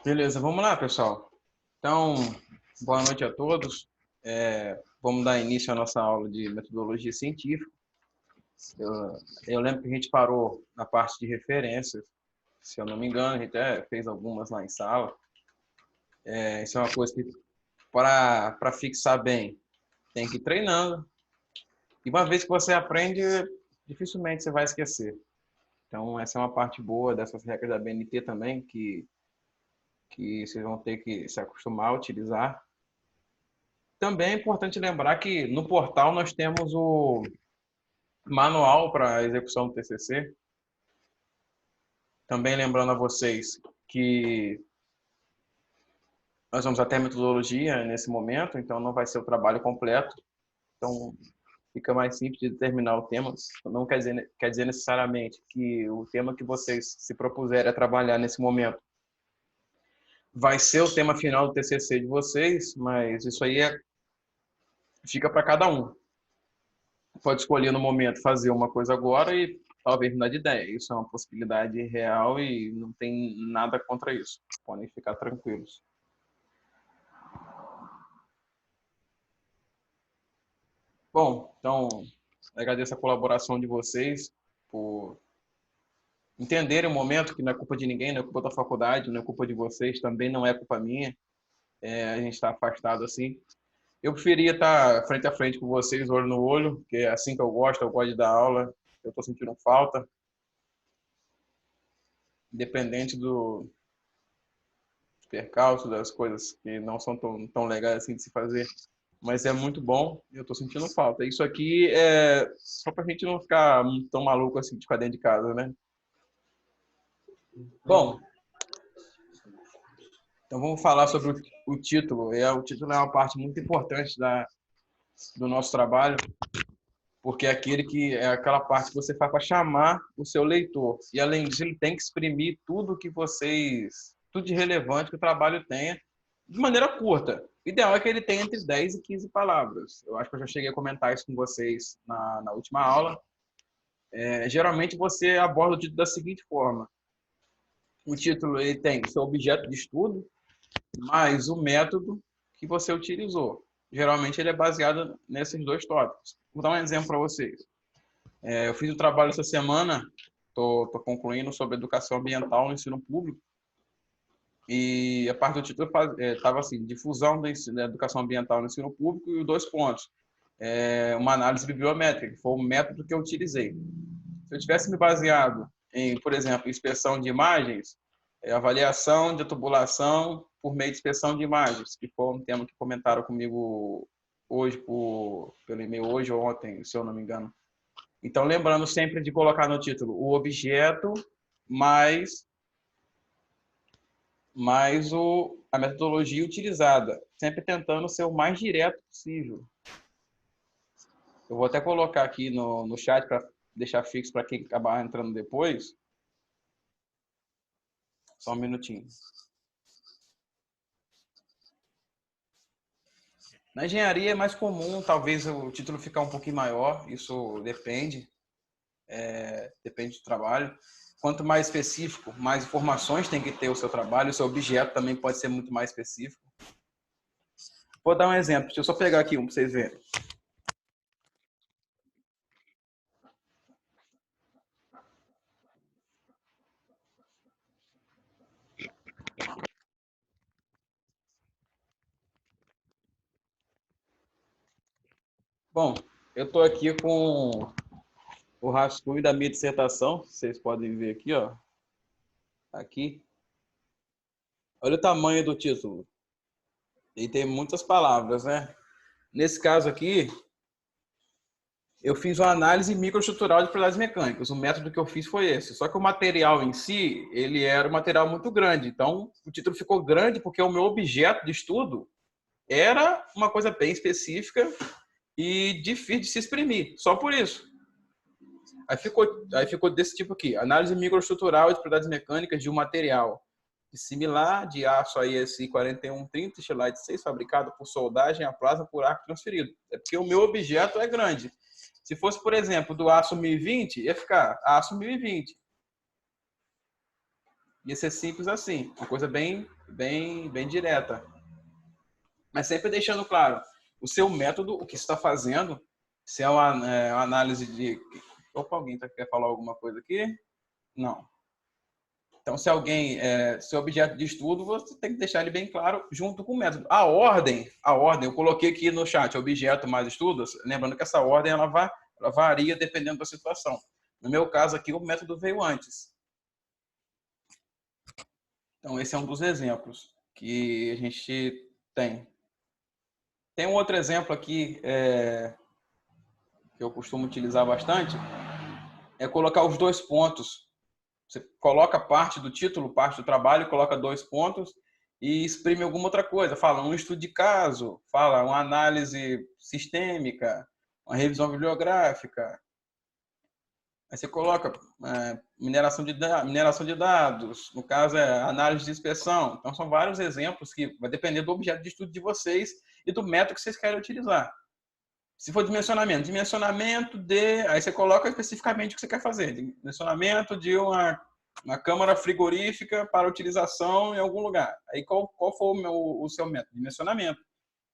Beleza, vamos lá, pessoal. Então, boa noite a todos. Vamos dar início à nossa aula de metodologia científica. Eu lembro que a gente parou na parte de referências, se eu não me engano, a gente até fez algumas lá em sala. Isso é uma coisa que, para fixar bem, tem que ir treinando. E uma vez que você aprende, dificilmente você vai esquecer. Então, essa é uma parte boa dessas regras da BNT também, que vocês vão ter que se acostumar a utilizar. Também é importante lembrar que no portal nós temos o manual para a execução do TCC. Também lembrando a vocês que nós vamos até a metodologia nesse momento, então não vai ser o trabalho completo. Então fica mais simples de determinar o tema. Não quer dizer necessariamente que o tema que vocês se propuserem a trabalhar nesse momento vai ser o tema final do TCC de vocês, mas isso aí fica para cada um. Pode escolher no momento fazer uma coisa agora e talvez mudar de ideia. Isso é uma possibilidade real e não tem nada contra isso. Podem ficar tranquilos. Bom, então agradeço a colaboração de vocês por entenderem o momento que não é culpa de ninguém, não é culpa da faculdade, não é culpa de vocês, também não é culpa minha. A gente está afastado assim. Eu preferia estar frente a frente com vocês, olho no olho, porque é assim que eu gosto de dar aula, eu estou sentindo falta, independente do percalço, das coisas que não são tão legais assim de se fazer. Mas é muito bom e eu tô sentindo falta. Isso aqui é só pra gente não ficar tão maluco assim de ficar dentro de casa, né? Bom, então vamos falar sobre o título. O título é uma parte muito importante do nosso trabalho, porque é aquela parte que você faz para chamar o seu leitor. E além disso, ele tem que exprimir tudo de relevante que o trabalho tenha, de maneira curta. O ideal é que ele tenha entre 10 e 15 palavras. Eu acho que eu já cheguei a comentar isso com vocês na última aula. Geralmente você aborda o título da seguinte forma. O título ele tem o seu objeto de estudo, mais o método que você utilizou. Geralmente ele é baseado nesses dois tópicos. Vou dar um exemplo para vocês. Eu fiz um trabalho essa semana, estou concluindo sobre educação ambiental no ensino público, e a parte do título estava assim, difusão da educação ambiental no ensino público e os dois pontos. Uma análise bibliométrica, que foi o método que eu utilizei. Se eu tivesse me baseado em, por exemplo, inspeção de imagens, avaliação de tubulação por meio de inspeção de imagens, que foi um tema que comentaram comigo hoje, pelo e-mail hoje ou ontem, se eu não me engano. Então, lembrando sempre de colocar no título o objeto mais a metodologia utilizada, sempre tentando ser o mais direto possível. Eu vou até colocar aqui no chat para deixar fixo para quem acabar entrando depois. Só um minutinho. Na engenharia é mais comum, talvez o título ficar um pouquinho maior, isso depende do trabalho. Quanto mais específico, mais informações tem que ter o seu trabalho, o seu objeto também pode ser muito mais específico. Vou dar um exemplo, deixa eu só pegar aqui um para vocês verem. Bom, eu estou aqui com o rascunho da minha dissertação, vocês podem ver aqui, ó. Aqui. Olha o tamanho do título. E tem muitas palavras, né? Nesse caso aqui, eu fiz uma análise microestrutural de propriedades mecânicas. O método que eu fiz foi esse. Só que o material em si, ele era um material muito grande. Então, o título ficou grande porque o meu objeto de estudo era uma coisa bem específica e difícil de se exprimir. Só por isso. Aí ficou desse tipo aqui. Análise microestrutural de propriedades mecânicas de um material similar de aço AESI 4130, estilite 6, fabricado por soldagem a plasma por arco transferido. É porque o meu objeto é grande. Se fosse, por exemplo, do aço 1020, ia ficar aço 1020. Ia ser simples assim, uma coisa bem direta. Mas sempre deixando claro o seu método, o que você está fazendo, se é uma análise de... Opa, alguém quer falar alguma coisa aqui? Não. Então, se alguém, seu objeto de estudo, você tem que deixar ele bem claro junto com o método. A ordem, eu coloquei aqui no chat, objeto mais estudos, lembrando que essa ordem ela varia dependendo da situação. No meu caso aqui, o método veio antes. Então, esse é um dos exemplos que a gente tem. Tem um outro exemplo aqui que eu costumo utilizar bastante, é colocar os 2 pontos. Você coloca parte do título, parte do trabalho, coloca 2 pontos e exprime alguma outra coisa. Fala um estudo de caso, fala uma análise sistêmica, uma revisão bibliográfica. Aí você coloca mineração de dados, no caso é análise de inspeção. Então são vários exemplos que vai depender do objeto de estudo de vocês e do método que vocês querem utilizar. Se for dimensionamento aí você coloca especificamente o que você quer fazer. Dimensionamento de uma câmara frigorífica para utilização em algum lugar. Aí qual foi o seu método? Dimensionamento.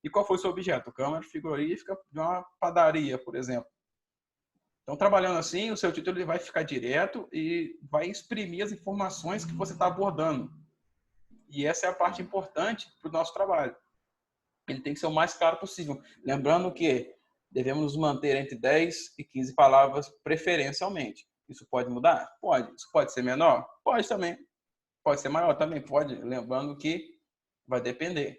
E qual foi o seu objeto? Câmara frigorífica de uma padaria, por exemplo. Então, trabalhando assim, o seu título ele vai ficar direto e vai exprimir as informações que você está abordando. E essa é a parte importante para o nosso trabalho. Ele tem que ser o mais claro possível. Lembrando que devemos nos manter entre 10 e 15 palavras preferencialmente. Isso pode mudar? Pode. Isso pode ser menor? Pode também. Pode ser maior? Também pode. Lembrando que vai depender.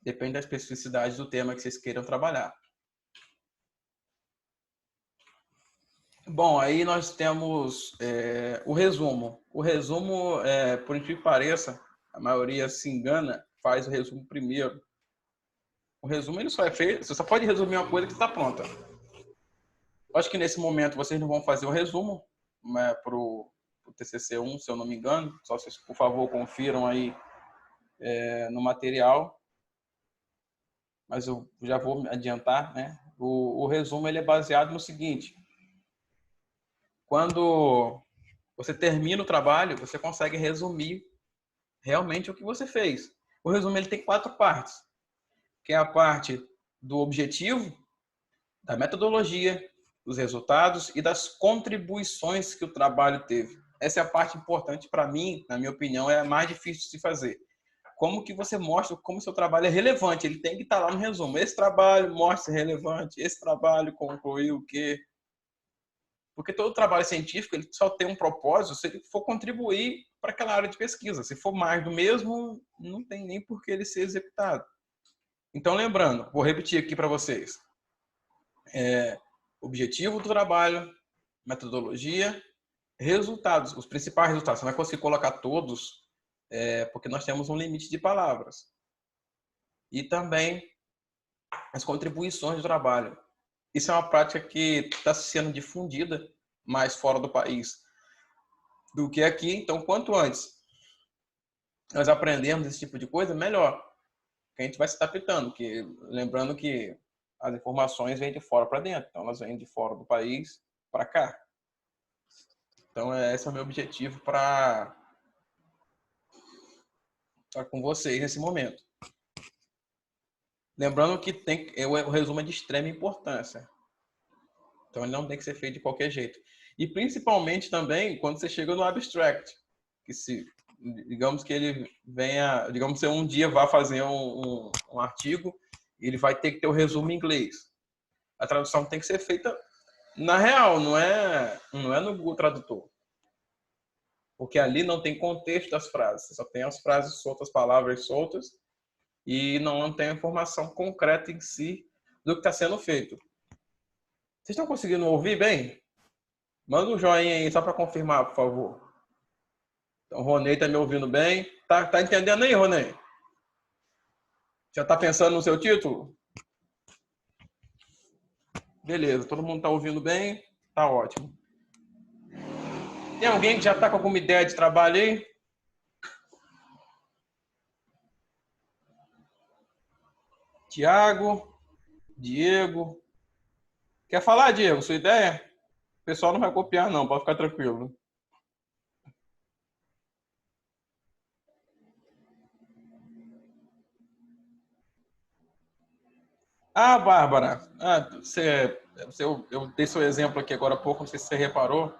Depende da especificidade do tema que vocês queiram trabalhar. Bom, aí nós temos o resumo. O resumo, por incrível que pareça, a maioria se engana, faz o resumo primeiro. O resumo ele só é feito, você só pode resumir uma coisa que está pronta. Eu acho que nesse momento vocês não vão fazer o resumo para o TCC1, se eu não me engano. Só vocês, por favor, confiram aí no material. Mas eu já vou adiantar, né? O resumo ele é baseado no seguinte: quando você termina o trabalho, você consegue resumir realmente o que você fez. O resumo ele tem 4 partes, que é a parte do objetivo, da metodologia, dos resultados e das contribuições que o trabalho teve. Essa é a parte importante para mim, na minha opinião, é a mais difícil de se fazer. Como que você mostra como o seu trabalho é relevante? Ele tem que estar lá no resumo. Esse trabalho mostra ser relevante, esse trabalho concluiu o quê? Porque todo trabalho científico ele só tem um propósito se ele for contribuir para aquela área de pesquisa. Se for mais do mesmo, não tem nem por que ele ser executado. Então, lembrando, vou repetir aqui para vocês. Objetivo do trabalho, metodologia, resultados, os principais resultados. Você não vai conseguir colocar todos, porque nós temos um limite de palavras. E também as contribuições do trabalho. Isso é uma prática que está sendo difundida mais fora do país do que aqui. Então, quanto antes nós aprendemos esse tipo de coisa, melhor. Que a gente vai se adaptando. Lembrando que as informações vêm de fora para dentro. Então, elas vêm de fora do país para cá. Então, esse é o meu objetivo para com vocês nesse momento. Lembrando que o resumo é de extrema importância. Então, ele não tem que ser feito de qualquer jeito. E, principalmente, também, quando você chega no abstract. Que digamos que ele venha... Digamos que você um dia vá fazer um artigo, ele vai ter que ter o resumo em inglês. A tradução tem que ser feita na real, não é no Google Tradutor. Porque ali não tem contexto das frases. Só tem as frases soltas, palavras soltas, e não tem a informação concreta em si do que está sendo feito. Vocês estão conseguindo ouvir bem? Manda um joinha aí só para confirmar, por favor. Então, o Ronei está me ouvindo bem. Tá entendendo aí, Ronei? Já está pensando no seu título? Beleza, todo mundo está ouvindo bem? Tá ótimo. Tem alguém que já está com alguma ideia de trabalho aí? Tiago, Diego. Quer falar, Diego, sua ideia? O pessoal não vai copiar, não, pode ficar tranquilo. Ah, Bárbara, eu dei seu exemplo aqui agora há pouco, não sei se você reparou.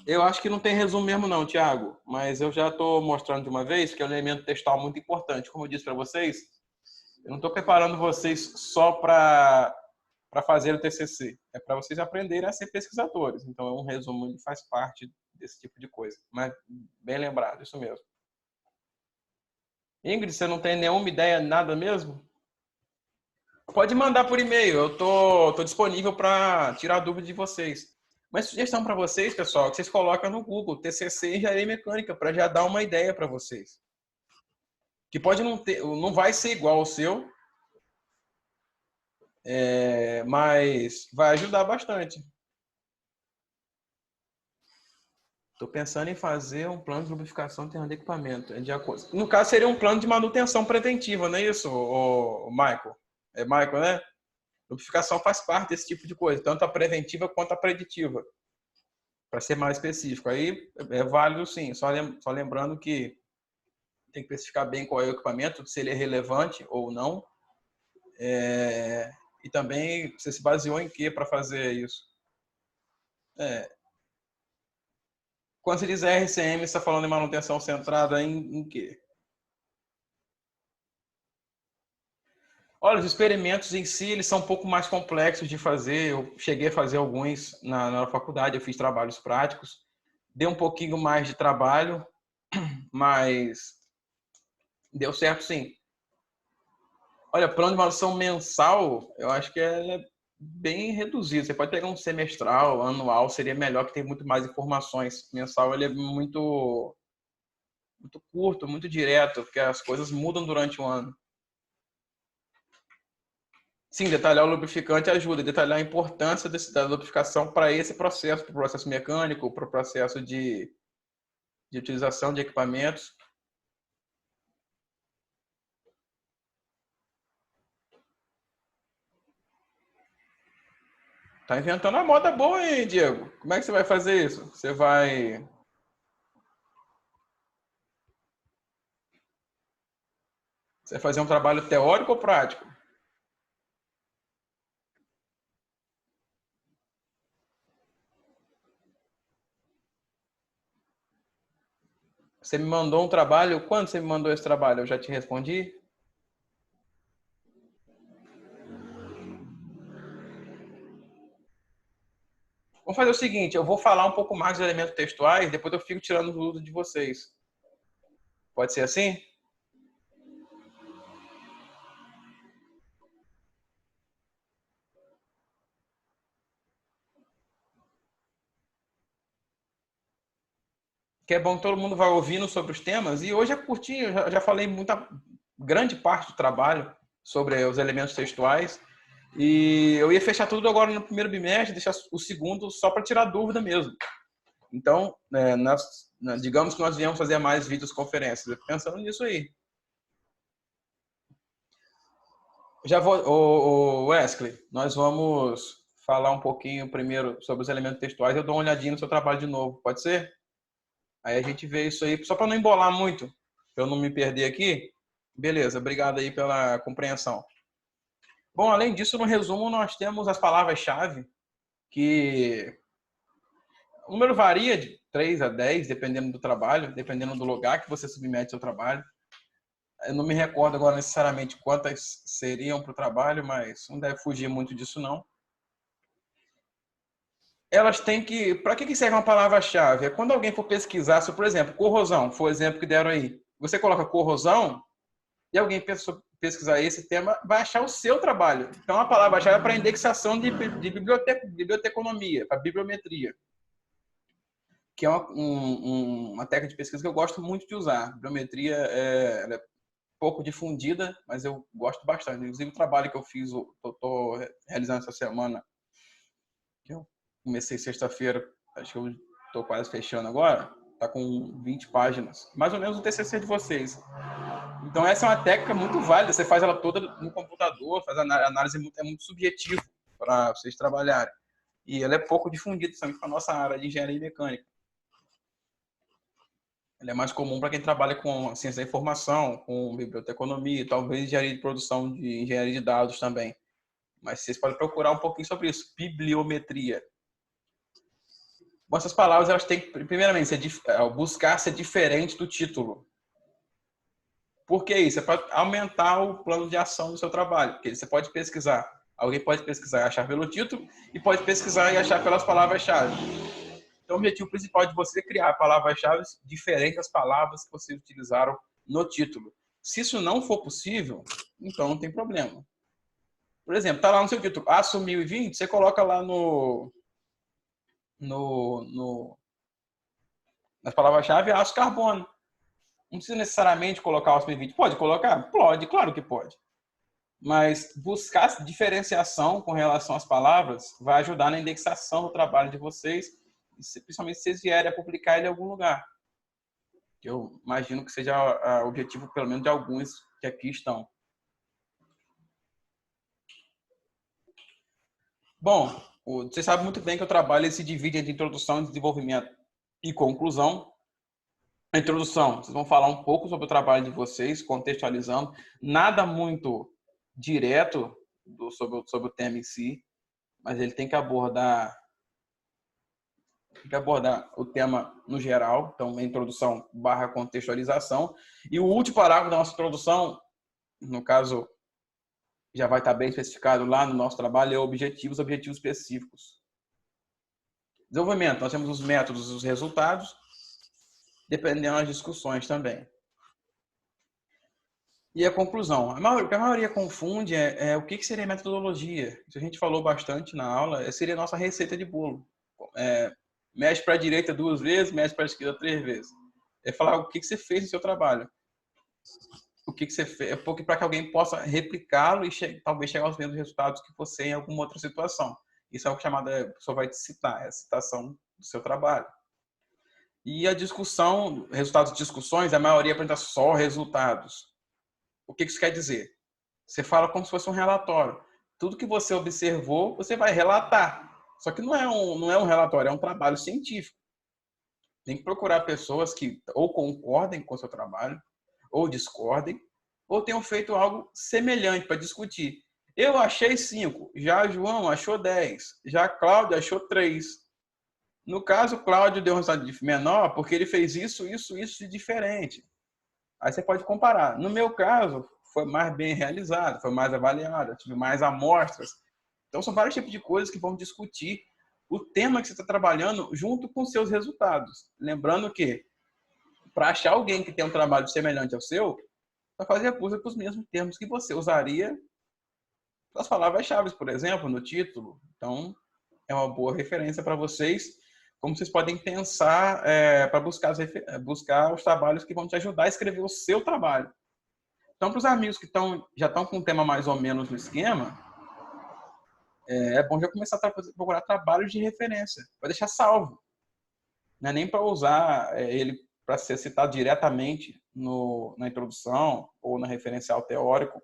Eu acho que não tem resumo mesmo não, Thiago, mas eu já estou mostrando de uma vez que é um elemento textual muito importante. Como eu disse para vocês, eu não estou preparando vocês só para fazer o TCC, é para vocês aprenderem a ser pesquisadores. Então, um resumo ele faz parte desse tipo de coisa. Mas, bem lembrado, isso mesmo. Ingrid, você não tem nenhuma ideia, nada mesmo? Pode mandar por e-mail, eu tô disponível para tirar dúvida de vocês. Mas sugestão para vocês, pessoal, que vocês colocam no Google TCC Engenharia Mecânica para já dar uma ideia para vocês. Que pode não ter, não vai ser igual ao seu, mas vai ajudar bastante. Estou pensando em fazer um plano de lubrificação de equipamento. No caso, seria um plano de manutenção preventiva, não é isso, Michael? É Michael, né? Lubrificação faz parte desse tipo de coisa, tanto a preventiva quanto a preditiva, para ser mais específico. Aí é válido sim, só lembrando que tem que especificar bem qual é o equipamento, se ele é relevante ou não. E também você se baseou em que para fazer isso? É, quando você diz RCM, você está falando em manutenção centrada em quê? Olha, os experimentos em si, eles são um pouco mais complexos de fazer. Eu cheguei a fazer alguns na faculdade, eu fiz trabalhos práticos. Deu um pouquinho mais de trabalho, mas deu certo sim. Olha, plano de manutenção mensal, eu acho que é bem reduzido. Você pode pegar um semestral, anual, seria melhor, que tem muito mais informações. Mensal, ele é muito curto, muito direto, porque as coisas mudam durante o ano. Sim, detalhar o lubrificante ajuda, detalhar a importância da lubrificação para esse processo, para o processo mecânico, para o processo de utilização de equipamentos. Tá inventando uma moda boa, hein, Diego? Como é que você vai fazer isso? Você vai fazer um trabalho teórico ou prático? Você me mandou um trabalho. Quando você me mandou esse trabalho? Eu já te respondi? Vamos fazer o seguinte: eu vou falar um pouco mais dos elementos textuais, depois eu fico tirando dúvida de vocês. Pode ser assim? Que é bom que todo mundo vai ouvindo sobre os temas. E hoje é curtinho, já falei muita grande parte do trabalho sobre os elementos textuais. E eu ia fechar tudo agora no primeiro bimestre, deixar o segundo só para tirar dúvida mesmo. Então, digamos que nós viemos fazer mais vídeos conferências, pensando nisso aí. Já vou, Wesley, nós vamos falar um pouquinho primeiro sobre os elementos textuais. Eu dou uma olhadinha no seu trabalho de novo, pode ser? Aí a gente vê isso aí, só para não embolar muito, para eu não me perder aqui. Beleza, obrigado aí pela compreensão. Bom, além disso, no resumo, nós temos as palavras-chave, que o número varia de 3 a 10, dependendo do trabalho, dependendo do lugar que você submete seu trabalho. Eu não me recordo agora necessariamente quantas seriam para o trabalho, mas não deve fugir muito disso, não. Elas têm que. Para que serve uma palavra-chave? É quando alguém for pesquisar, se, por exemplo, corrosão, foi o exemplo que deram aí. Você coloca corrosão e alguém pesquisar esse tema, vai achar o seu trabalho. Então, a palavra-chave é para indexação de biblioteconomia, para bibliometria, que é uma técnica de pesquisa que eu gosto muito de usar. Bibliometria é pouco difundida, mas eu gosto bastante. Inclusive, o trabalho que eu fiz, estou realizando essa semana, que eu comecei sexta-feira, acho que eu estou quase fechando agora, está com 20 páginas, mais ou menos o TCC de vocês. Então, essa é uma técnica muito válida, você faz ela toda no computador, faz a análise, é muito subjetivo para vocês trabalharem. E ela é pouco difundida, principalmente para a nossa área de engenharia mecânica. Ele é mais comum para quem trabalha com ciência da informação, com biblioteconomia, talvez engenharia de produção de engenharia de dados também. Mas vocês podem procurar um pouquinho sobre isso. Bibliometria. Bom, essas palavras, elas têm que, primeiramente, buscar ser diferente do título. Por que isso? É para aumentar o plano de ação do seu trabalho. Porque você pode pesquisar. Alguém pode pesquisar e achar pelo título e pode pesquisar e achar pelas palavras-chave. Então, o objetivo principal de você é criar palavras-chave diferentes das palavras que vocês utilizaram no título. Se isso não for possível, então não tem problema. Por exemplo, está lá no seu título, Aço 1020, você coloca lá nas palavras-chave aço carbono. Não precisa necessariamente colocar aço 1020. Pode colocar? Pode, claro que pode. Mas buscar diferenciação com relação às palavras vai ajudar na indexação do trabalho de vocês, principalmente se vocês vierem a publicar ele em algum lugar. Eu imagino que seja o objetivo, pelo menos, de alguns que aqui estão. Bom, você sabe muito bem que o trabalho se divide entre introdução, desenvolvimento e conclusão. A introdução, vocês vão falar um pouco sobre o trabalho de vocês, contextualizando, nada muito direto sobre o tema em si, mas ele tem que abordar o tema no geral, então introdução / contextualização. E o último parágrafo da nossa introdução, no caso, já vai estar bem especificado lá no nosso trabalho, é objetivos específicos. Desenvolvimento, nós temos os métodos e os resultados, dependendo das discussões também. E a conclusão. O que a maioria confunde é o que seria metodologia. Isso a gente falou bastante na aula, seria a nossa receita de bolo. Mexe para a direita 2 vezes, mexe para a esquerda 3 vezes. É falar o que você fez no seu trabalho. O que você fez, para que alguém possa replicá-lo e talvez chegar aos mesmos resultados que você em alguma outra situação. Isso é o que a pessoa vai te citar, é a citação do seu trabalho. E a discussão, resultados de discussões, a maioria apresenta só resultados. O que isso quer dizer? Você fala como se fosse um relatório. Tudo que você observou, você vai relatar. Só que não é um relatório, é um trabalho científico. Tem que procurar pessoas que ou concordem com o seu trabalho, ou discordem, ou tenham feito algo semelhante para discutir. Eu achei 5, já João achou 10, já Cláudio achou 3. No caso, o Cláudio deu um resultado menor porque ele fez isso de diferente. Aí você pode comparar. No meu caso, foi mais bem realizado, foi mais avaliado, tive mais amostras. Então, são vários tipos de coisas que vão discutir o tema que você está trabalhando junto com seus resultados. Lembrando que, para achar alguém que tem um trabalho semelhante ao seu, vai fazer a busca com os mesmos termos que você usaria as palavras-chave, por exemplo, no título. Então, é uma boa referência para vocês, como vocês podem pensar para buscar os trabalhos que vão te ajudar a escrever o seu trabalho. Então, para os amigos que já estão com o tema mais ou menos no esquema, é bom já começar a procurar trabalhos de referência, para deixar salvo. Não é nem para usar ele para ser citado diretamente na introdução ou no referencial teórico,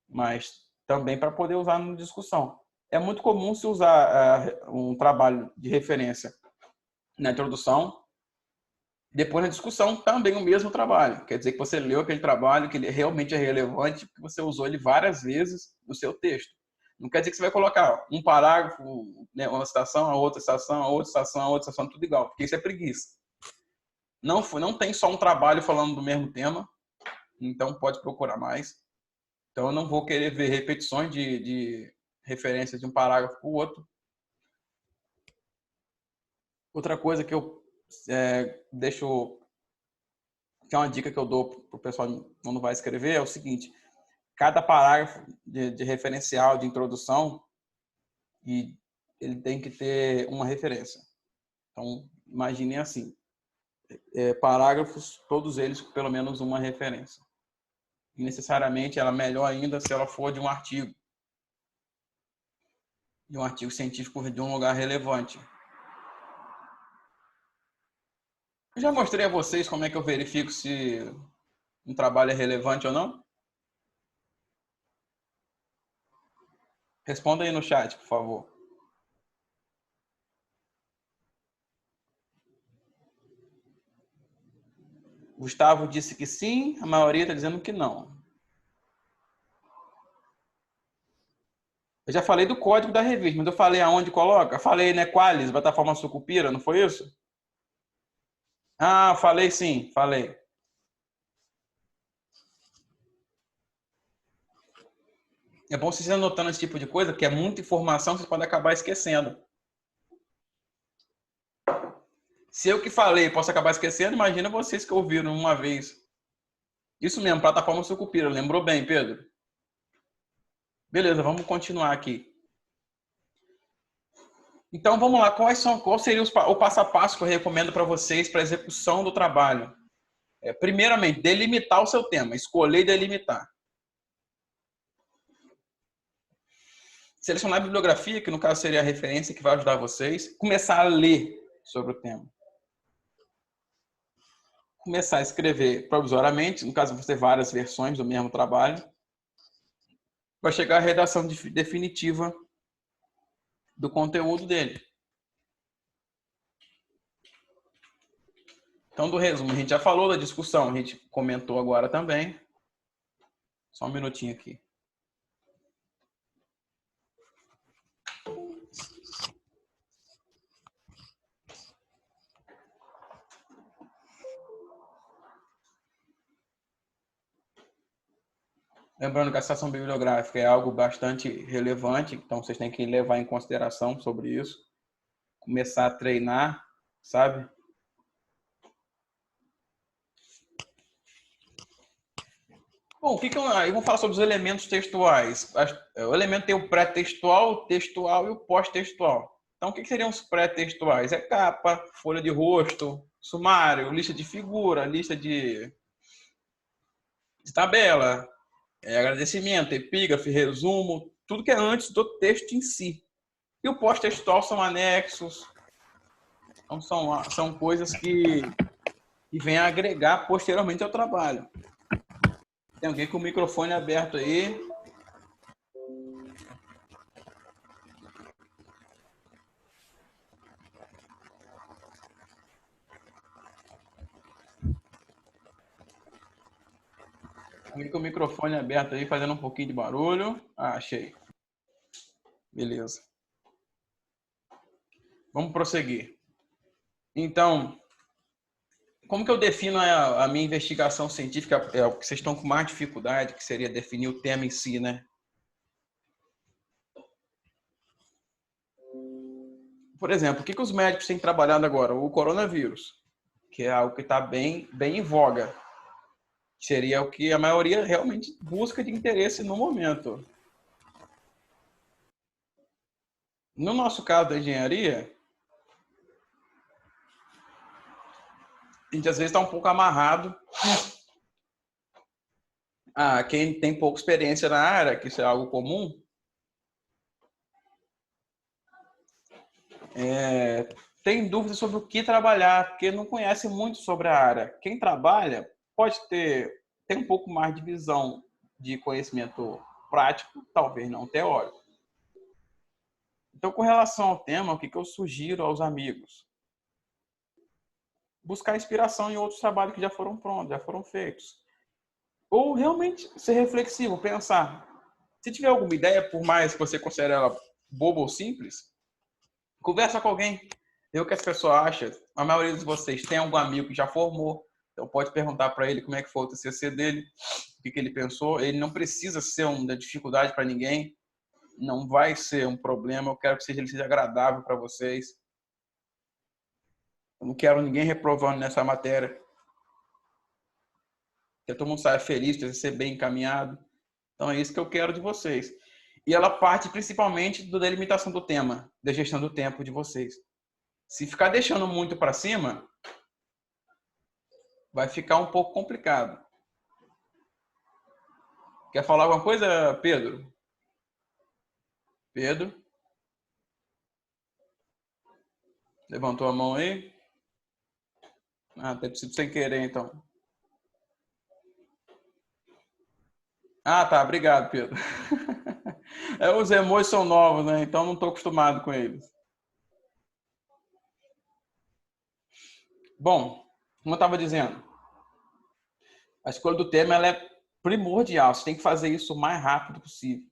mas também para poder usar na discussão. É muito comum se usar um trabalho de referência na introdução, depois na discussão também o mesmo trabalho. Quer dizer que você leu aquele trabalho, que ele realmente é relevante, porque você usou ele várias vezes no seu texto. Não quer dizer que você vai colocar um parágrafo, né, uma citação, a outra citação, a outra citação, a outra citação, tudo igual, porque isso é preguiça. Não tem só um trabalho falando do mesmo tema, então pode procurar mais. Então eu não vou querer ver repetições de referências de um parágrafo para o outro. Outra coisa que eu deixo, que é uma dica que eu dou para o pessoal quando vai escrever, é o seguinte: cada parágrafo de referencial, de introdução, e ele tem que ter uma referência. Então, imaginem assim, parágrafos, todos eles com pelo menos uma referência. E necessariamente, ela melhor ainda se ela for de um artigo científico de um lugar relevante. Eu já mostrei a vocês como é que eu verifico se um trabalho é relevante ou não? Responda aí no chat, por favor. Gustavo disse que sim, a maioria está dizendo que não. Eu já falei do código da revista, mas eu falei aonde coloca? Falei, né, Qualis, plataforma Sucupira, não foi isso? Ah, falei sim, falei. É bom vocês anotando esse tipo de coisa, porque é muita informação, vocês podem acabar esquecendo. Se eu que falei posso acabar esquecendo, imagina vocês que ouviram uma vez. Isso mesmo, plataforma Sucupira, lembrou bem, Pedro? Beleza, vamos continuar aqui. Então vamos lá, qual seria o passo a passo que eu recomendo para vocês para a execução do trabalho? Primeiramente, delimitar o seu tema, escolher e delimitar. Selecionar a bibliografia, que no caso seria a referência que vai ajudar vocês. Começar a ler sobre o tema. Começar a escrever provisoriamente, no caso você ter várias versões do mesmo trabalho. Vai chegar a redação definitiva do conteúdo dele. Então, do resumo, a gente já falou da discussão, a gente comentou agora também. Só um minutinho aqui. Lembrando que a citação bibliográfica é algo bastante relevante, então vocês têm que levar em consideração sobre isso. Começar a treinar, sabe? Bom, vamos falar sobre os elementos textuais. O elemento tem o pré-textual, o textual e o pós-textual. Então, o que seriam os pré-textuais? É capa, folha de rosto, sumário, lista de figura, lista de tabela, agradecimento, epígrafe, resumo, tudo que é antes do texto em si. E o pós-textual são anexos, então são coisas que vêm a agregar posteriormente ao trabalho. Tem alguém com o microfone aberto aí? Alguém com o microfone aberto aí, fazendo um pouquinho de barulho. Ah, achei. Beleza. Vamos prosseguir. Então, como que eu defino a minha investigação científica? É o que vocês estão com mais dificuldade, que seria definir o tema em si, né? Por exemplo, o que os médicos têm trabalhado agora? O coronavírus, que é algo que está bem em voga. Seria o que a maioria realmente busca de interesse no momento. No nosso caso da engenharia, a gente às vezes está um pouco amarrado a quem tem pouca experiência na área, que isso é algo comum. Tem dúvidas sobre o que trabalhar, porque não conhece muito sobre a área. Quem trabalha pode ter um pouco mais de visão de conhecimento prático, talvez não teórico. Então, com relação ao tema, o que eu sugiro aos amigos? Buscar inspiração em outros trabalhos que já foram prontos, já foram feitos. Ou realmente ser reflexivo, pensar. Se tiver alguma ideia, por mais que você considere ela boba ou simples, conversa com alguém, vê o que as pessoas acham. A maioria de vocês tem algum amigo que já formou, então pode perguntar para ele como é que foi o TCC dele, o que ele pensou. Ele não precisa ser uma dificuldade para ninguém, não vai ser um problema. Eu quero que ele seja agradável para vocês. Eu não quero ninguém reprovando nessa matéria. Que todo mundo saia feliz, que ser bem encaminhado. Então é isso que eu quero de vocês. E ela parte principalmente da delimitação do tema, da gestão do tempo de vocês. Se ficar deixando muito para cima, vai ficar um pouco complicado. Quer falar alguma coisa, Pedro? Pedro? Levantou a mão aí? Ah, tem sido sem querer, então. Ah, tá. Obrigado, Pedro. Os emojis são novos, né? Então não estou acostumado com eles. Bom, como eu estava dizendo, A escolha do tema ela é primordial. Você tem que fazer isso o mais rápido possível.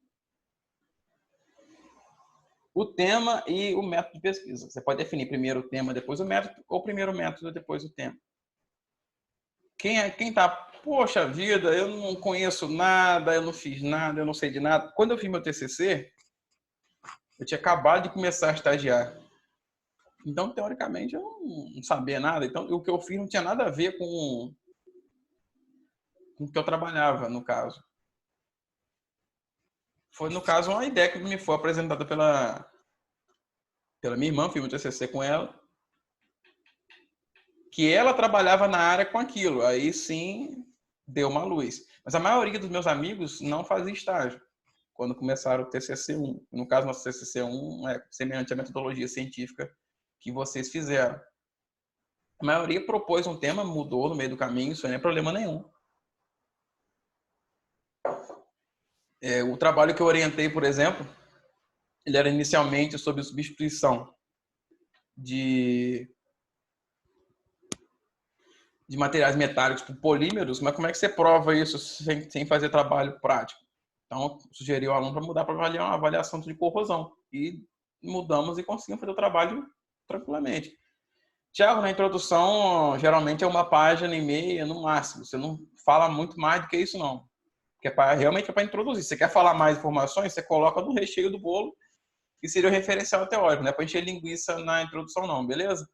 O tema e o método de pesquisa. Você pode definir primeiro o tema, depois o método, ou primeiro o método, depois o tema. Quem tá, poxa vida, eu não conheço nada, eu não fiz nada, eu não sei de nada. Quando eu fiz meu TCC, eu tinha acabado de começar a estagiar. Então, teoricamente, eu não sabia nada. Então, o que eu fiz não tinha nada a ver com o que eu trabalhava, no caso. Foi, no caso, uma ideia que me foi apresentada pela minha irmã, fiz meu TCC com ela, que ela trabalhava na área com aquilo. Aí sim, deu uma luz. Mas a maioria dos meus amigos não fazia estágio quando começaram o TCC-1. No caso, nosso TCC-1 é semelhante à metodologia científica que vocês fizeram. A maioria propôs um tema, mudou no meio do caminho, isso não é problema nenhum. O trabalho que eu orientei, por exemplo, ele era inicialmente sobre substituição de materiais metálicos por polímeros, mas como é que você prova isso sem fazer trabalho prático? Então, sugeri ao aluno para mudar para uma avaliação de corrosão. E mudamos e conseguimos fazer o trabalho tranquilamente. Tiago, na introdução, geralmente é uma página e meia no máximo. Você não fala muito mais do que isso, não. Porque realmente é para introduzir. Se você quer falar mais informações, você coloca no recheio do bolo, que seria o referencial teórico. Não é para encher linguiça na introdução, não, beleza?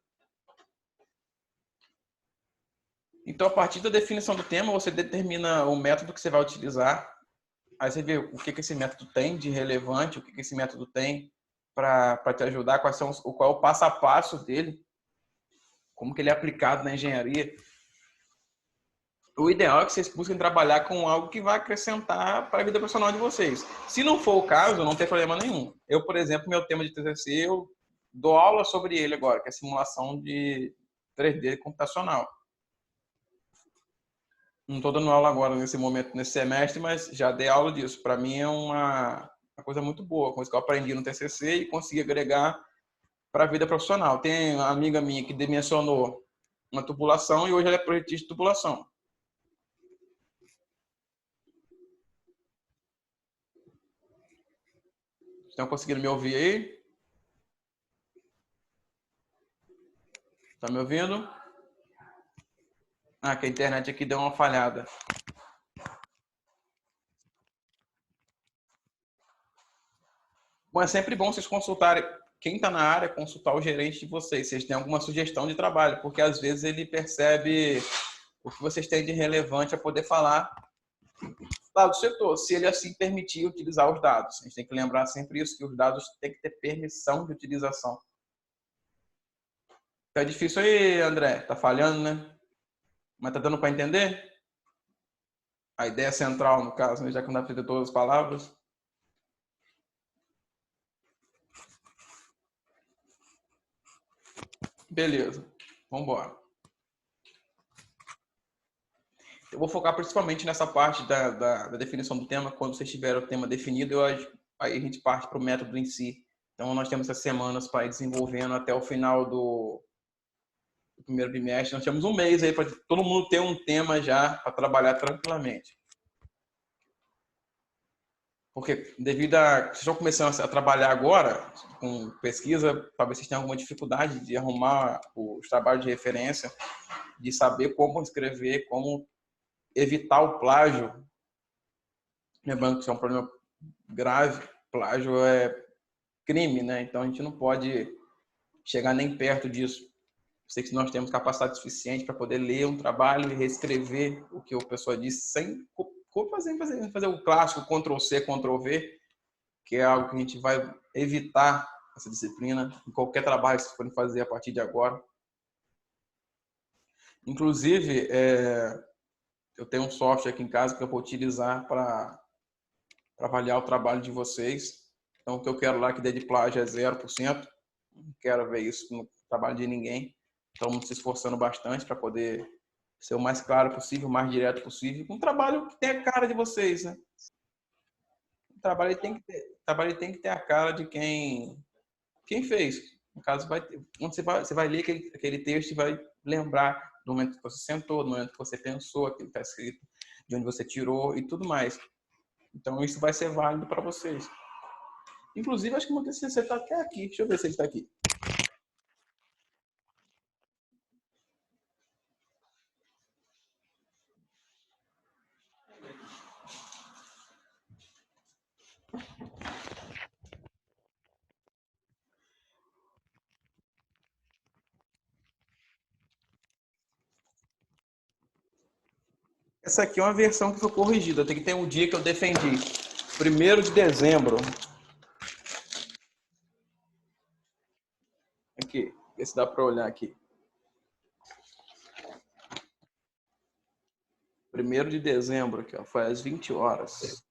Então, a partir da definição do tema, você determina o método que você vai utilizar. Aí você vê o que esse método tem de relevante, o que esse método tem para te ajudar, qual é o passo a passo dele, como que ele é aplicado na engenharia. O ideal é que vocês busquem trabalhar com algo que vai acrescentar para a vida profissional de vocês. Se não for o caso, não tem problema nenhum. Eu, por exemplo, meu tema de TCC, eu dou aula sobre ele agora, que é simulação de 3D computacional. Não estou dando aula agora nesse momento, nesse semestre, mas já dei aula disso. Para mim é uma coisa muito boa, coisa que eu aprendi no TCC e consegui agregar para a vida profissional. Tem uma amiga minha que dimensionou uma tubulação e hoje ela é projetista de tubulação. Estão conseguindo me ouvir aí? Tá me ouvindo? Ah, que a internet aqui deu uma falhada. Bom, é sempre bom vocês consultarem, quem está na área, consultar o gerente de vocês, se vocês têm alguma sugestão de trabalho, porque às vezes ele percebe o que vocês têm de relevante a poder falar lá do setor, se ele assim permitir utilizar os dados. A gente tem que lembrar sempre isso, que os dados têm que ter permissão de utilização. Tá difícil aí, André? Tá falhando, né? Mas tá dando para entender? A ideia central, no caso, né? Já que não dá para ter todas as palavras. Beleza, vamos embora. Eu vou focar principalmente nessa parte da definição do tema. Quando vocês tiverem o tema definido, aí a gente parte para o método em si. Então, nós temos essas semanas para ir desenvolvendo até o final do primeiro bimestre. Nós temos um mês aí para todo mundo ter um tema já para trabalhar tranquilamente. Porque devido a... Vocês estão começando a trabalhar agora com pesquisa, talvez vocês tenham alguma dificuldade de arrumar os trabalhos de referência, de saber como escrever, como evitar o plágio. Lembrando que isso é um problema grave. Plágio é crime, né? Então a gente não pode chegar nem perto disso. Sei que nós temos capacidade suficiente para poder ler um trabalho e reescrever o que a pessoa disse sem fazer o clássico Ctrl+C, Ctrl+V, que é algo que a gente vai evitar essa disciplina em qualquer trabalho que vocês forem fazer a partir de agora. Inclusive, eu tenho um software aqui em casa que eu vou utilizar para avaliar o trabalho de vocês. Então, o que eu quero lá que dê de plágio é 0%. Não quero ver isso no trabalho de ninguém. Estamos se esforçando bastante para poder ser o mais claro possível, o mais direto possível. Um trabalho que tenha a cara de vocês, né? O trabalho tem que ter a cara de quem fez. No caso, você vai ler aquele texto e vai lembrar do momento que você sentou, do momento que você pensou, aquilo que está escrito, de onde você tirou e tudo mais. Então, isso vai ser válido para vocês. Inclusive, acho que o meu TCC está até aqui. Deixa eu ver se ele está aqui. Essa aqui é uma versão que foi corrigida. Tem que ter um dia que eu defendi. 1º de dezembro. Aqui. Ver se dá para olhar aqui. 1º de dezembro, aqui, ó, foi às 20 horas.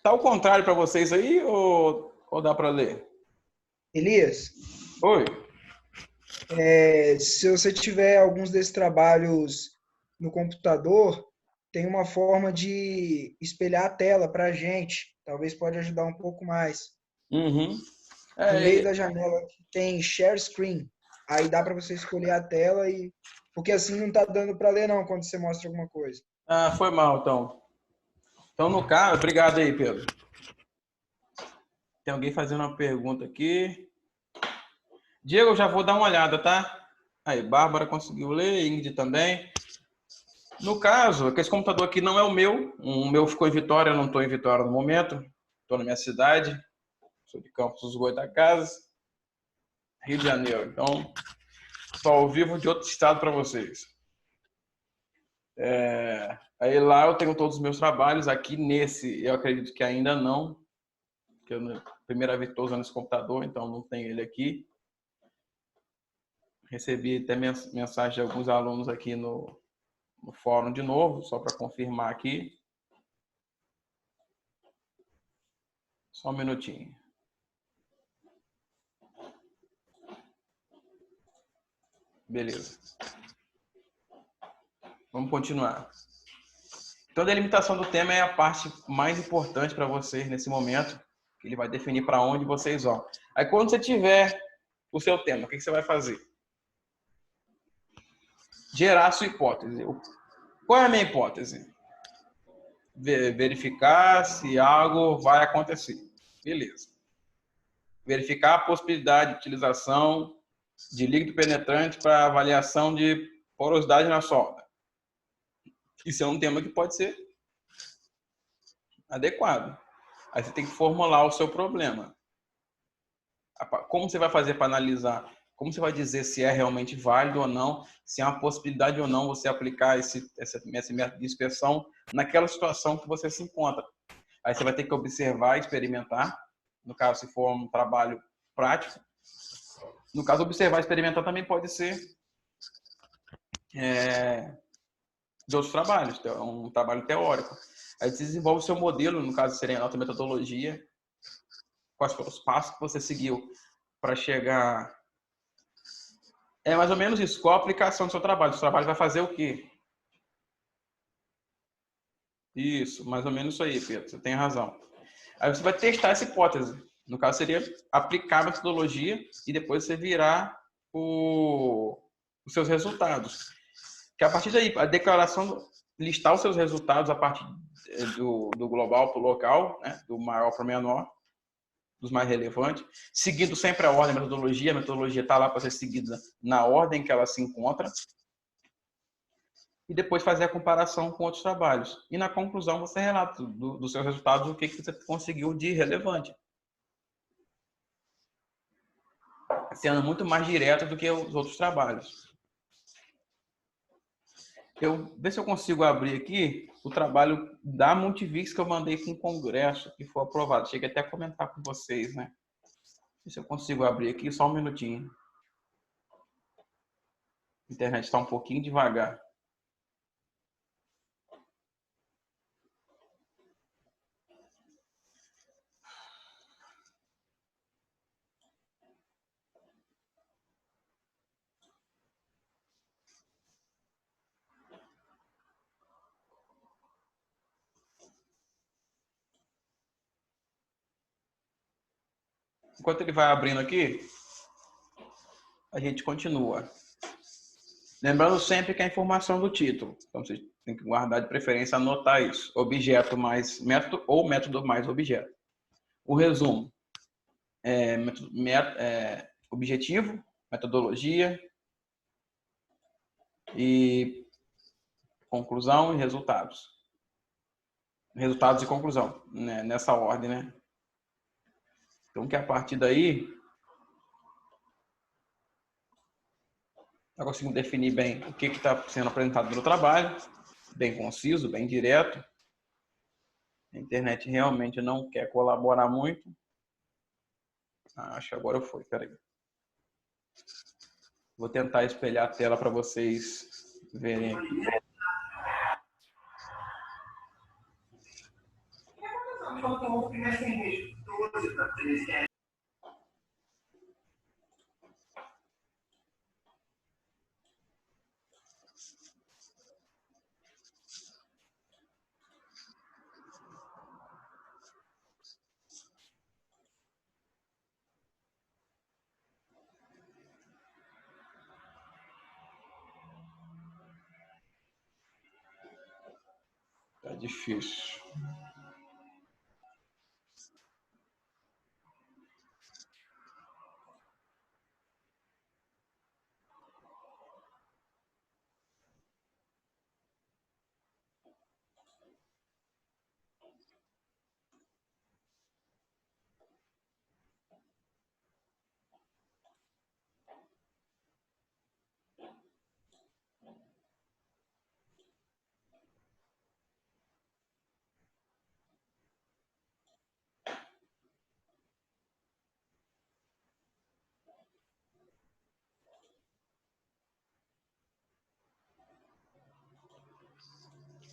Tá ao contrário para vocês aí ou dá para ler? Elias, Oi. se você tiver alguns desses trabalhos no computador, tem uma forma de espelhar a tela para a gente. Talvez pode ajudar um pouco mais. Uhum. No meio É, da janela tem Share Screen. Aí dá para você escolher a tela e porque assim não tá dando para ler não quando você mostra alguma coisa. foi mal, então. Então, no caso, obrigado aí, Pedro. Tem alguém fazendo uma pergunta aqui. Diego, eu já vou dar uma olhada, tá? Aí, Bárbara conseguiu ler, Ingrid também. No caso, esse computador aqui não é o meu. O meu ficou em Vitória, eu não estou em Vitória no momento. Estou na minha cidade. Sou de Campos dos Goytacazes, Rio de Janeiro. Então, estou ao vivo de outro estado para vocês. Aí lá eu tenho todos os meus trabalhos. Aqui nesse, eu acredito que ainda não. Porque eu, primeira vez estou usando esse computador, então não tenho ele aqui. Recebi até mensagem de alguns alunos aqui no fórum de novo, só para confirmar aqui. Só um minutinho. Beleza. Vamos continuar. Então, a delimitação do tema é a parte mais importante para vocês nesse momento, que ele vai definir para onde vocês vão. Aí, quando você tiver o seu tema, o que você vai fazer? Gerar a sua hipótese. Qual é a minha hipótese? Verificar se algo vai acontecer. Beleza. Verificar a possibilidade de utilização de líquido penetrante para avaliação de porosidade na solda. Isso é um tema que pode ser adequado. Aí você tem que formular o seu problema. Como você vai fazer para analisar? Como você vai dizer se é realmente válido ou não, se é uma possibilidade ou não você aplicar esse método de inspeção naquela situação que você se encontra. Aí você vai ter que observar, experimentar. No caso, se for um trabalho prático. No caso, observar e experimentar também pode ser de outros trabalhos, um trabalho teórico. Aí você desenvolve o seu modelo, no caso seria a nossa metodologia, quais foram os passos que você seguiu para chegar. É mais ou menos isso. Qual a aplicação do seu trabalho? O seu trabalho vai fazer o quê? Isso, mais ou menos isso aí, Pedro. Você tem razão. Aí você vai testar essa hipótese. No caso, seria aplicar a metodologia e depois você virar os seus resultados. Que a partir daí, a declaração, listar os seus resultados a partir do global para o local, né? Do maior para o menor, dos mais relevantes, seguindo sempre a ordem, a metodologia está lá para ser seguida na ordem que ela se encontra, e depois fazer a comparação com outros trabalhos. E na conclusão você relata dos seus resultados o que você conseguiu de relevante. Sendo muito mais direto do que os outros trabalhos. Ver se eu consigo abrir aqui o trabalho da Multivix que eu mandei para um congresso que foi aprovado. Cheguei até a comentar com vocês, né? Ver se eu consigo abrir aqui, só um minutinho. A internet está um pouquinho devagar. Enquanto ele vai abrindo aqui, a gente continua. Lembrando sempre que a informação do título. Então, você tem que guardar de preferência, anotar isso. Objeto mais método ou método mais objeto. O resumo. Objetivo, metodologia e conclusão e resultados. Resultados e conclusão, né? Nessa ordem, né? Então, que a partir daí, está conseguindo definir bem o que está sendo apresentado no trabalho, bem conciso, bem direto. A internet realmente não quer colaborar muito. Acho que agora foi, peraí. Vou tentar espelhar a tela para vocês verem aqui. Tá difícil.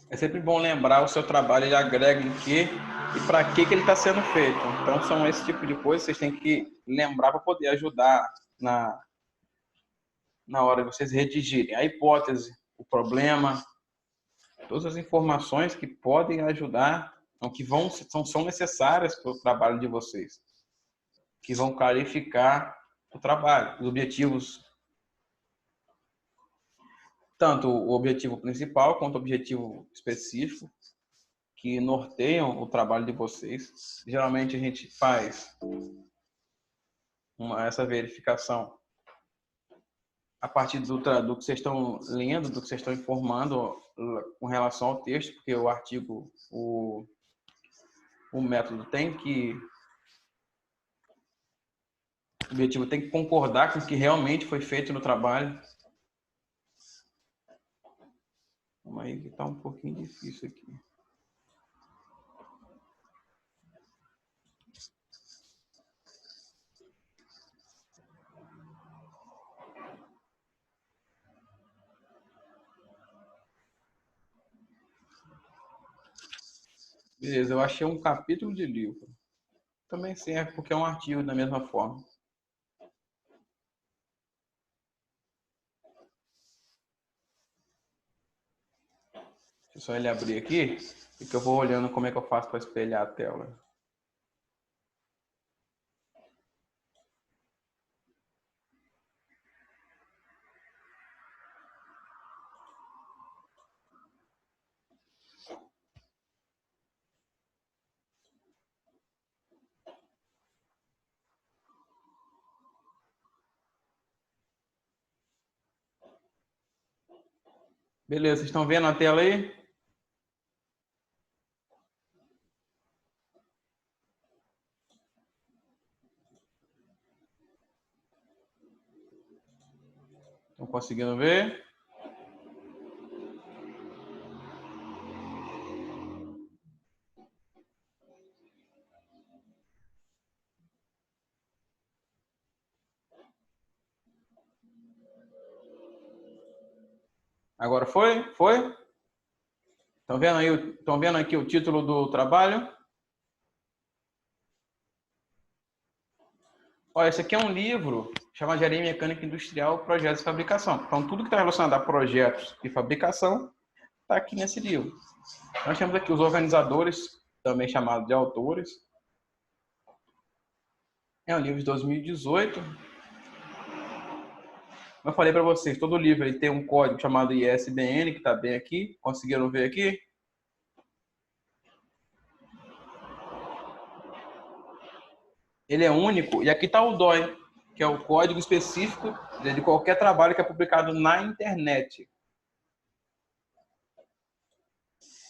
É sempre bom lembrar o seu trabalho, ele agrega em quê e para que ele está sendo feito. Então, são esse tipo de coisa que vocês têm que lembrar para poder ajudar na hora de vocês redigirem. A hipótese, o problema, todas as informações que podem ajudar, ou que são necessárias para o trabalho de vocês, que vão clarificar o trabalho, os objetivos, tanto o objetivo principal quanto o objetivo específico, que norteiam o trabalho de vocês. Geralmente a gente faz essa verificação a partir do que vocês estão lendo, do que vocês estão informando com relação ao texto, porque o artigo, o método tem que, o objetivo tem que concordar com o que realmente foi feito no trabalho. Vamos aí que está um pouquinho difícil aqui. Beleza, eu achei um capítulo de livro. Também serve porque é um artigo da mesma forma. Deixa eu só ele abrir aqui e que eu vou olhando como é que eu faço para espelhar a tela. Beleza, vocês estão vendo a tela aí? Estão conseguindo ver? Agora foi? Foi? Estão vendo aí? Estão vendo aqui o título do trabalho? Olha, esse aqui é um livro chamado Engenharia Mecânica Industrial, Projetos e Fabricação. Então, tudo que está relacionado a projetos e fabricação está aqui nesse livro. Nós temos aqui os organizadores, também chamados de autores. É um livro de 2018. Eu falei para vocês, todo livro ele tem um código chamado ISBN, que está bem aqui. Conseguiram ver aqui? Ele é único. E aqui está o DOI, que é o código específico de qualquer trabalho que é publicado na internet.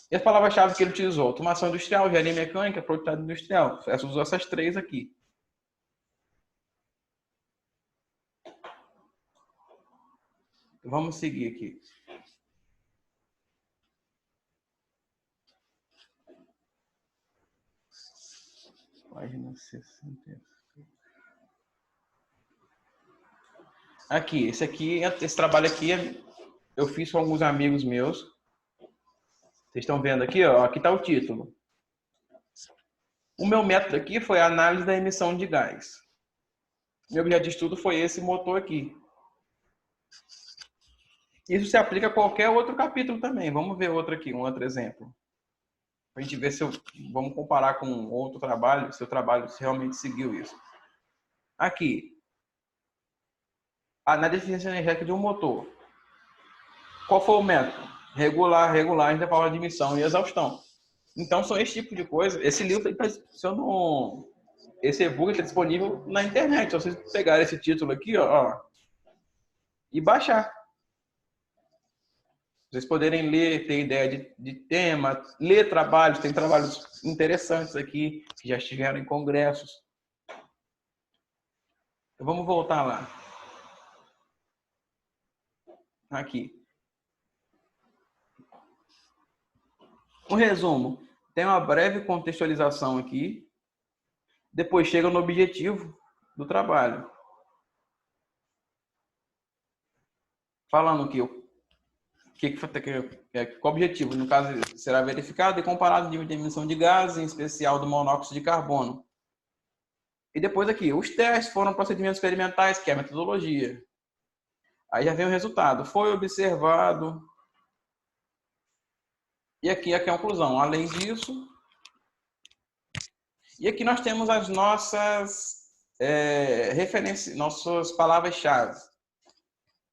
E as palavras-chave que ele utilizou? Automação industrial, engenharia mecânica, produtividade industrial. Usou essas três aqui. Vamos seguir aqui. Página 60. Aqui, esse trabalho aqui eu fiz com alguns amigos meus. Vocês estão vendo aqui, ó, aqui está o título. O meu método aqui foi a análise da emissão de gás. Meu objeto de estudo foi esse motor aqui. Isso se aplica a qualquer outro capítulo também. Vamos ver outro aqui, um outro exemplo. Para a gente ver se vamos comparar com outro trabalho, se o trabalho realmente seguiu isso. Aqui, na deficiência energética de um motor. Qual foi o método? Regular, a gente fala de emissão e exaustão. Então, são esse tipo de coisa. Esse livro, esse e-book está disponível na internet. Se vocês pegarem esse título aqui, ó, e baixar. Vocês poderem ler, ter ideia de tema, ler trabalhos, tem trabalhos interessantes aqui, que já estiveram em congressos. Então, vamos voltar lá. Aqui. Um resumo. Tem uma breve contextualização aqui. Depois chega no objetivo do trabalho. Falando que qual objetivo? No caso, será verificado e comparado o nível de emissão de gases, em especial do monóxido de carbono. E depois aqui, os testes foram procedimentos experimentais, que é a metodologia. Aí já vem o resultado. Foi observado. E aqui a conclusão. Além disso... E aqui nós temos as nossas referências, nossas palavras-chave.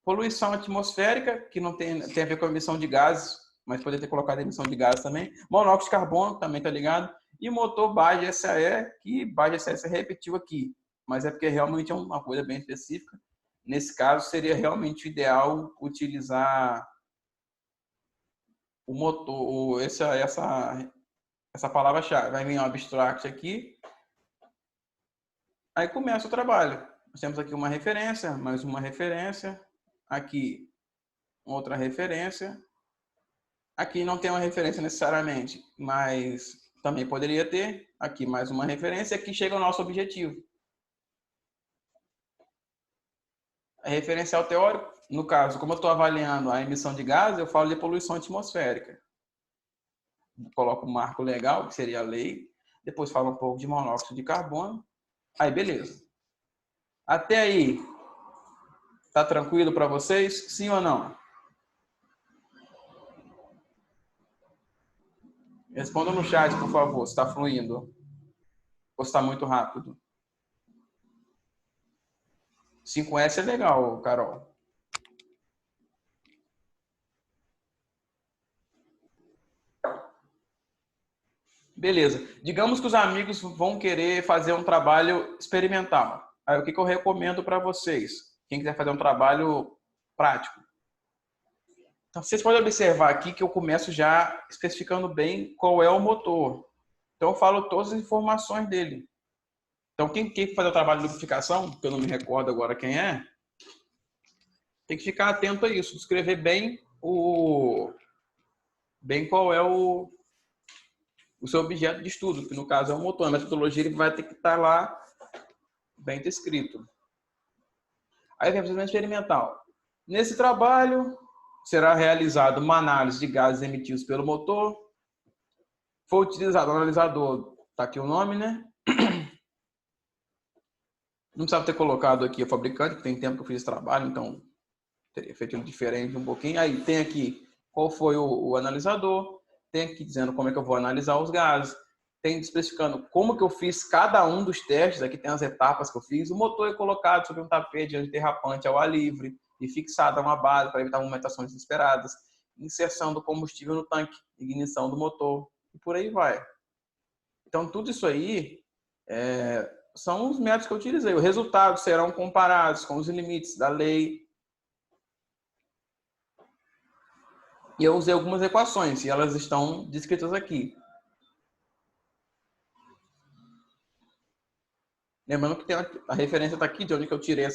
Poluição atmosférica, que não tem a ver com a emissão de gases, mas poderia ter colocado a emissão de gases também. Monóxido de carbono, também está ligado. E motor BASE SAE, que BASE SAE se repetiu aqui. Mas é porque realmente é uma coisa bem específica. Nesse caso, seria realmente ideal utilizar o motor, essa palavra-chave. Vai vir um abstract aqui. Aí começa o trabalho. Nós temos aqui uma referência, mais uma referência. Aqui, outra referência. Aqui não tem uma referência necessariamente, mas também poderia ter. Aqui mais uma referência. Aqui chega o nosso objetivo. É referencial teórico. No caso, como eu estou avaliando a emissão de gases, eu falo de poluição atmosférica. Coloco um marco legal, que seria a lei. Depois falo um pouco de monóxido de carbono. Aí, beleza. Até aí, tá tranquilo para vocês? Sim ou não? Responda no chat, por favor, se está fluindo. Ou se está muito rápido. 5S é legal, Carol. Beleza. Digamos que os amigos vão querer fazer um trabalho experimental. Aí o que eu recomendo para vocês? Quem quiser fazer um trabalho prático. Então, vocês podem observar aqui que eu começo já especificando bem qual é o motor. Então, eu falo todas as informações dele. Então, quem fazer o trabalho de lubrificação, que eu não me recordo agora quem é, tem que ficar atento a isso. Descrever bem qual é o seu objeto de estudo, que no caso é o motor. A metodologia ele vai ter que estar lá bem descrito. Aí vem o procedimento experimental. Nesse trabalho, será realizada uma análise de gases emitidos pelo motor. Foi utilizado o analisador, está aqui o nome, né? Não precisava ter colocado aqui o fabricante, que tem tempo que eu fiz esse trabalho, então teria feito ele diferente um pouquinho. Aí tem aqui qual foi o analisador, tem aqui dizendo como é que eu vou analisar os gases, tem especificando como que eu fiz cada um dos testes, aqui tem as etapas que eu fiz. O motor é colocado sobre um tapete antiderrapante ao ar livre e fixada a uma base para evitar movimentações inesperadas, inserção do combustível no tanque, ignição do motor e por aí vai. Então, tudo isso aí são os métodos que eu utilizei. Os resultados serão comparados com os limites da lei. E eu usei algumas equações e elas estão descritas aqui. Lembrando que a referência está aqui, de onde que eu tirei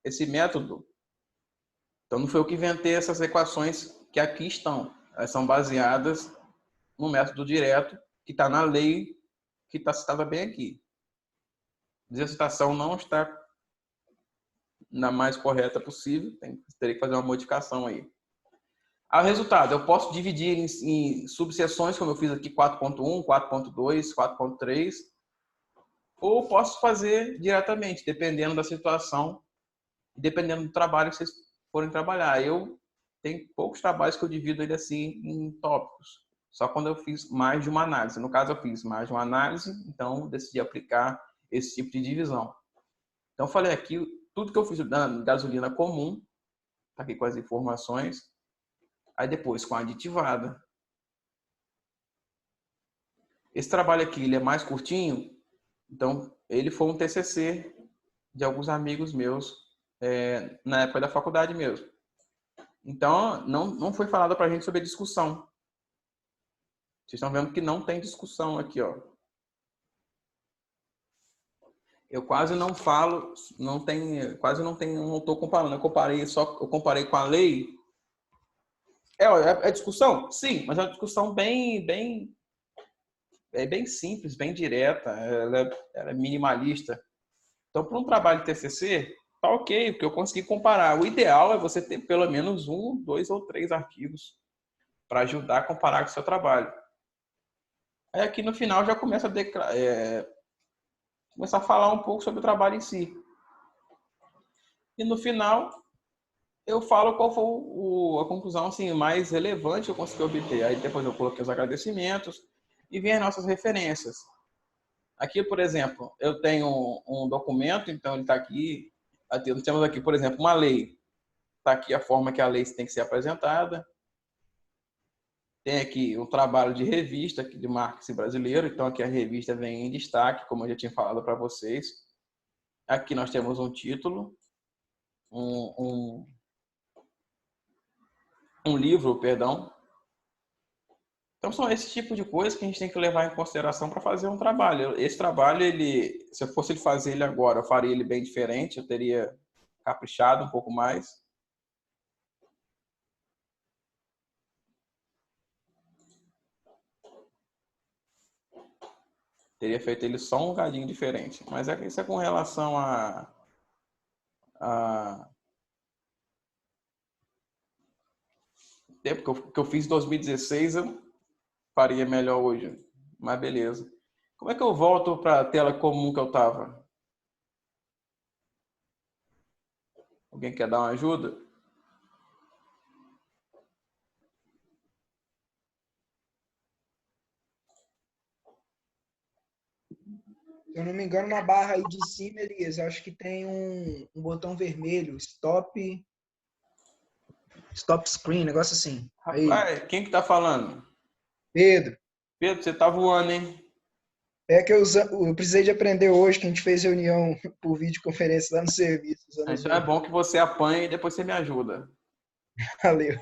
esse método. Então, não foi eu que inventei essas equações que aqui estão. Elas são baseadas no método direto, que está na lei, que está citada bem aqui. A citação não está na mais correta possível, teria que fazer uma modificação aí. O resultado, eu posso dividir em subseções, como eu fiz aqui, 4.1, 4.2, 4.3, ou posso fazer diretamente, dependendo da situação, dependendo do trabalho que vocês forem trabalhar. Eu tenho poucos trabalhos que eu divido ele assim em tópicos, só quando eu fiz mais de uma análise. No caso, eu fiz mais de uma análise, então decidi aplicar esse tipo de divisão. Então, eu falei aqui, tudo que eu fiz na gasolina comum, tá aqui com as informações, aí depois com a aditivada. Esse trabalho aqui, ele é mais curtinho, então ele foi um TCC de alguns amigos meus, na época da faculdade mesmo. Então, não foi falado pra gente sobre a discussão. Vocês estão vendo que não tem discussão aqui, ó. Eu quase não falo, quase não estou comparando. Eu comparei com a lei. É discussão? Sim, mas é uma discussão bem simples, bem direta. Ela é minimalista. Então, para um trabalho de TCC, tá ok, porque eu consegui comparar. O ideal é você ter pelo menos 1, 2 ou 3 artigos para ajudar a comparar com o seu trabalho. Aí aqui no final já começa a falar um pouco sobre o trabalho em si. E no final eu falo qual foi a conclusão assim, mais relevante que eu consegui obter. Aí depois eu coloquei os agradecimentos e vem as nossas referências. Aqui, por exemplo, eu tenho um documento, então ele está aqui. Nós temos aqui, por exemplo, uma lei. Está aqui a forma que a lei tem que ser apresentada. Tem aqui um trabalho de revista aqui de marketing brasileiro. Então, aqui a revista vem em destaque, como eu já tinha falado para vocês. Aqui nós temos um título, um livro, perdão. Então, são esse tipo de coisa que a gente tem que levar em consideração para fazer um trabalho. Esse trabalho, se eu fosse fazer ele agora, eu faria ele bem diferente, eu teria caprichado um pouco mais. Teria feito ele só um bocadinho diferente. Mas isso é com relação tempo que eu fiz em 2016, eu faria melhor hoje. Mas beleza. Como é que eu volto para a tela comum que eu estava? Alguém quer dar uma ajuda? Se eu não me engano, na barra aí de cima, Elias, eu acho que tem um botão vermelho, stop screen, negócio assim. Aí, Rapaz, quem que tá falando? Pedro. Pedro, você tá voando, hein? É que eu precisei de aprender hoje, que a gente fez reunião por videoconferência lá no serviço. Então é bom que você apanhe e depois você me ajuda. Valeu.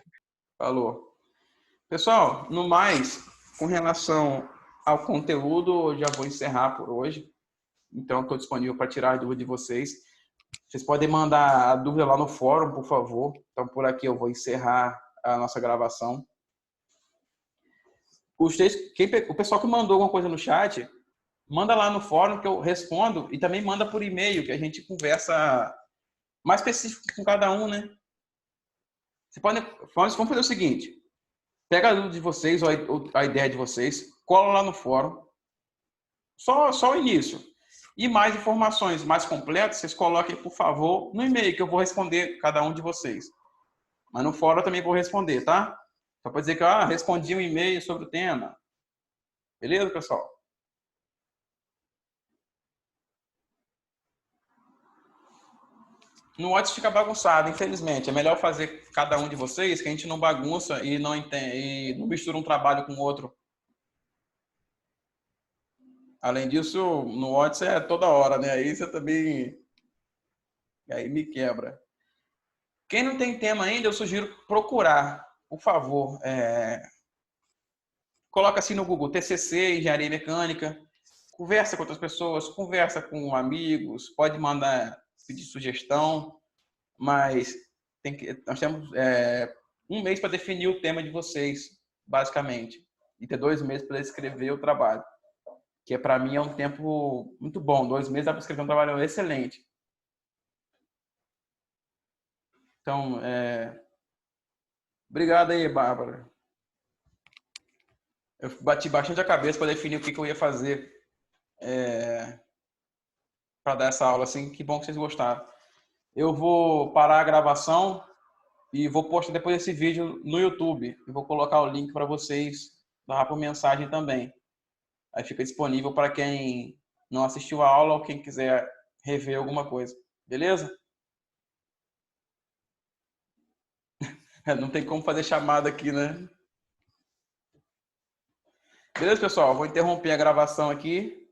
Falou. Pessoal, no mais, com relação ao conteúdo, eu já vou encerrar por hoje. Então, estou disponível para tirar as dúvidas de vocês. Vocês podem mandar a dúvida lá no fórum, por favor. Então, por aqui eu vou encerrar a nossa gravação. O pessoal que mandou alguma coisa no chat, manda lá no fórum que eu respondo e também manda por e-mail, que a gente conversa mais específico com cada um, né? Vamos fazer o seguinte. Pega a dúvida de vocês ou a ideia de vocês, cola lá no fórum. Só o início. E mais informações mais completas, vocês coloquem, por favor, no e-mail, que eu vou responder cada um de vocês. Mas no fórum eu também vou responder, tá? Só para dizer que eu respondi um e-mail sobre o tema. Beleza, pessoal? No WhatsApp fica bagunçado, infelizmente. É melhor fazer cada um de vocês, que a gente não bagunça e não entende, e não mistura um trabalho com o outro. Além disso, no WhatsApp é toda hora, né? Aí você também. Aí me quebra. Quem não tem tema ainda, eu sugiro procurar, por favor. Coloca assim no Google, TCC, Engenharia Mecânica. Conversa com outras pessoas, conversa com amigos, pode mandar, pedir sugestão, mas nós temos um mês para definir o tema de vocês, basicamente. E ter 2 meses para escrever o trabalho. Que para mim é um tempo muito bom. 2 meses dá para escrever um trabalho excelente. Então, obrigado aí, Bárbara. Eu bati bastante a cabeça para definir o que eu ia fazer para dar essa aula. Assim, que bom que vocês gostaram. Eu vou parar a gravação e vou postar depois esse vídeo no YouTube. E vou colocar o link para vocês lá por mensagem também. Aí fica disponível para quem não assistiu a aula ou quem quiser rever alguma coisa. Beleza? Não tem como fazer chamada aqui, né? Beleza, pessoal? Vou interromper a gravação aqui.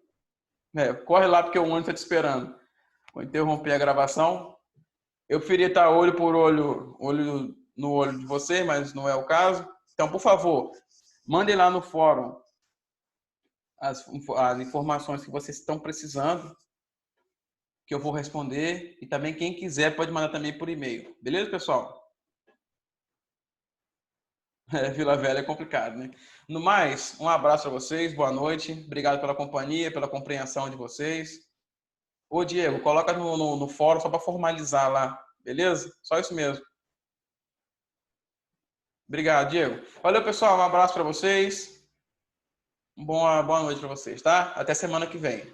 Corre lá porque o ônibus está te esperando. Vou interromper a gravação. Eu preferia estar olho por olho, olho no olho de você, mas não é o caso. Então, por favor, mandem lá no fórum as informações que vocês estão precisando, que eu vou responder. E também quem quiser pode mandar também por e-mail. Beleza, pessoal? Vila Velha é complicado, né? No mais, um abraço para vocês, boa noite. Obrigado pela companhia, pela compreensão de vocês. Ô, Diego, coloca no fórum só para formalizar lá, beleza? Só isso mesmo. Obrigado, Diego. Valeu, pessoal. Um abraço para vocês. Boa noite para vocês, tá? Até semana que vem.